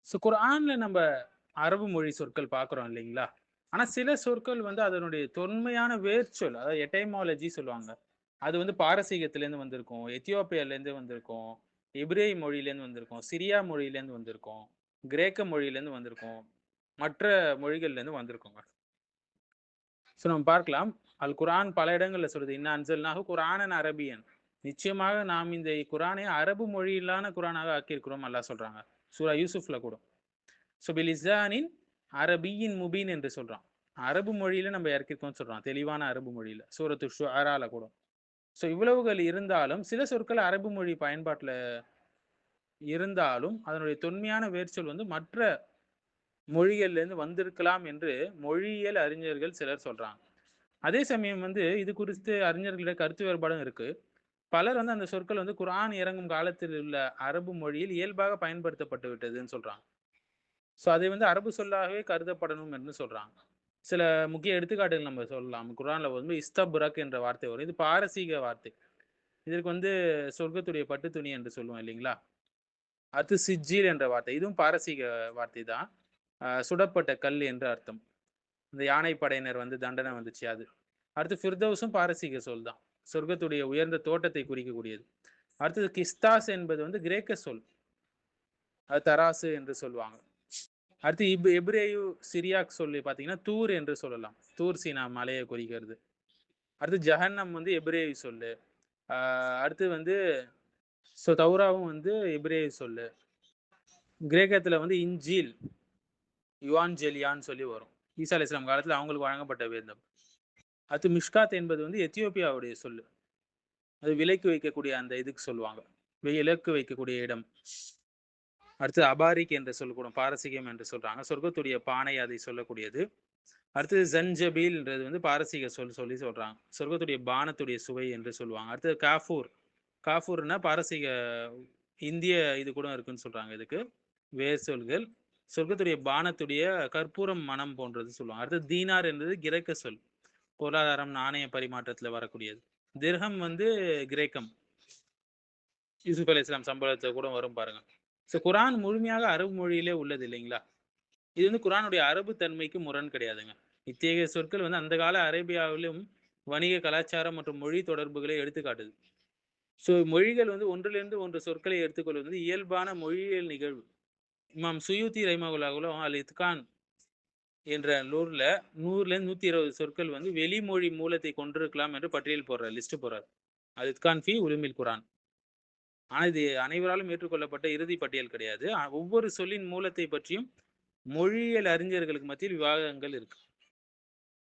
So குர்ஆன்ல நம்ம அரபு மொழி சொற்கள் பார்க்குறோம் இல்லைங்களா? ஆனா சில சொற்கள் வந்து அதனுடைய தொன்மையான வேர்ச்சொல், அதாவது எட்டைமாலஜி சொல்லுவாங்க. அது வந்து பாரசீகத்திலேருந்து வந்திருக்கும், எத்தியோப்பியாலேருந்து வந்திருக்கும், எபிரேய மொழியிலேருந்து வந்திருக்கும், சிரியா மொழியிலேருந்து வந்திருக்கும், கிரேக்க மொழியிலேருந்து வந்திருக்கும், மற்ற மொழிகள்லேருந்து வந்திருக்குங்க. ஸோ நம்ம பார்க்கலாம். அல் குர்ஆன் பல இடங்கள்ல சொல்லுது. "இன்னா அன்சல்னாஹு குர்ஆனன் அரபியன்." நிச்சயமாக நாம் இந்த குர்ஆனை அரபு மொழியிலான குர்ஆனாக ஆக்கியிருக்கிறோம் அல்லாஹ் சொல்றாங்க. சூரா யூசுஃப்ல கூட. ஸோ பிலிசானின் அரபியின் முபீன் என்று சொல்றான். அரபு மொழியில நம்ம இறக்கியிருக்கோம்னு சொல்றான். தெளிவான அரபு மொழியில. சூரத்து ஷுஅரால கூட. ஸோ இவ்வளவுகள் இருந்தாலும், சில சொற்கள் அரபு மொழி பயன்பாட்டுல இருந்தாலும், அதனுடைய தொன்மையான வேர்ச்சொல் வந்து மற்ற மொழிகள்லேருந்து வந்திருக்கலாம் என்று மொழியியல் அறிஞர்கள் சிலர் சொல்றாங்க. அதே சமயம் வந்து இது குறித்து அறிஞர்களிடம் கருத்து வேறுபாடும் இருக்கு. பலர் வந்து அந்த சொற்கள் வந்து குர்ஆன் இறங்கும் காலத்தில் உள்ள அரபு மொழியில் இயல்பாக பயன்படுத்தப்பட்டு விட்டதுன்னு சொல்றாங்க. ஸோ அதை வந்து அரபு சொல்லாகவே கருதப்படணும் என்று சொல்றாங்க. சில முக்கிய எடுத்துக்காட்டுகள் நம்ம சொல்லலாம். குர்ஆன்ல வந்து இஸ்தப்ரக் என்ற வார்த்தை வரும். இது பாரசீக வார்த்தை. இதற்கு வந்து சொர்க்கத்துடைய பட்டு துணி என்று சொல்லுவோம் இல்லைங்களா? அடுத்து சிஜ்ஜீல் என்ற வார்த்தை. இதுவும் பாரசீக வார்த்தை தான். சுடப்பட்ட கல் என்று அர்த்தம். இந்த யானை படையினர் வந்து தண்டனை வந்துச்சு அது. அடுத்து ஃபிர்தௌஸும் பாரசீக சொல் தான். சொர்க்கத்துடைய உயர்ந்த தோட்டத்தை குறிக்கக்கூடியது. அடுத்தது கிஸ்தாஸ் என்பது வந்து கிரேக்க சொல். அது தராசு என்று சொல்லுவாங்க. அடுத்து எபிரேயு சிரியாக் சொல்லி பார்த்தீங்கன்னா, தூர் என்று சொல்லலாம். தூர் சீனா மலையை குறிக்கிறது. அடுத்து ஜஹன்னம் வந்து எபிரேயு சொல்லு. ஆ அடுத்து வந்து தௌராவும் வந்து எபிரேயு சொல்லு. கிரேக்கத்துல வந்து இன்ஜீல், யுவான்ஜெலியான்னு சொல்லி வரும். ஈசா அலைஹிஸ்ஸலாம் காலத்துல அவங்களுக்கு வழங்கப்பட்ட வேதம். அடுத்து மிஷ்காத் என்பது வந்து எத்தியோப்பியாவுடைய சொல்லு. அது விலக்கு வைக்கக்கூடிய அந்த இதுக்கு சொல்லுவாங்க. இலக்கு வைக்கக்கூடிய இடம். அடுத்து அபாரிக் என்ற சொல் கூட பாரசீகம் என்று சொல்றாங்க. சொர்க்கத்துடைய பானை அதை சொல்லக்கூடியது. அடுத்தது ஜன்ஜபீல்ன்றது வந்து பாரசீக சொல்லி சொல்றாங்க. சொர்க்கத்துடைய பானத்துடைய சுவை என்று சொல்லுவாங்க. அடுத்தது காஃபூர். காஃபூர்னா பாரசீக இந்திய இது கூட இருக்குன்னு சொல்றாங்க இதுக்கு. வேர் சொல்கள். சொர்க்கத்துடைய பானத்துடைய கற்பூரம் மனம் போன்றது சொல்லுவாங்க. அடுத்தது தீனார் என்பது கிரேக்க சொல். பொருளாதாரம், நாணய பரிமாற்றத்துல வரக்கூடியது. திர்ஹம் வந்து கிரேக்கம். யூசுப் அலைஹிஸ்ஸலாம் சம்பவத்துல கூட வரும் பாருங்க. குர்ஆன் முழுமையாக அரபு மொழியிலே உள்ளது இல்லைங்களா? இது வந்து குர்ஆனுடைய அரபு தன்மைக்கு முரண் கிடையாதுங்க. இத்தகைய சொற்கள் வந்து அந்த கால அரேபியாவிலும் வணிக, கலாச்சாரம் மற்றும் மொழி தொடர்புகளை எடுத்துக்காட்டுது. மொழிகள் வந்து ஒன்றிலிருந்து ஒன்று சொற்களை எடுத்துக்கொள்வது வந்து இயல்பான மொழியியல் நிகழ்வு. இமாம் சுயூத்தி ரஹிமஹுல்லாஹ் அல் இத்கான் என்ற நூல்ல 100லேருந்து 120 சொற்கள் வந்து வெளிமொழி மூலத்தை கொண்டிருக்கலாம் என்று பட்டியல் போடுறார். லிஸ்ட் போடுறார். அல் இத்கான் ஃபி உலுமில் குர்ஆன். ஆனா இது அனைவராலும் ஏற்றுக்கொள்ளப்பட்ட இறுதி பட்டியல் கிடையாது. ஒவ்வொரு சொல்லின் மூலத்தை பற்றியும் மொழியியல் அறிஞர்களுக்கு மத்தியில் விவாதங்கள் இருக்கு.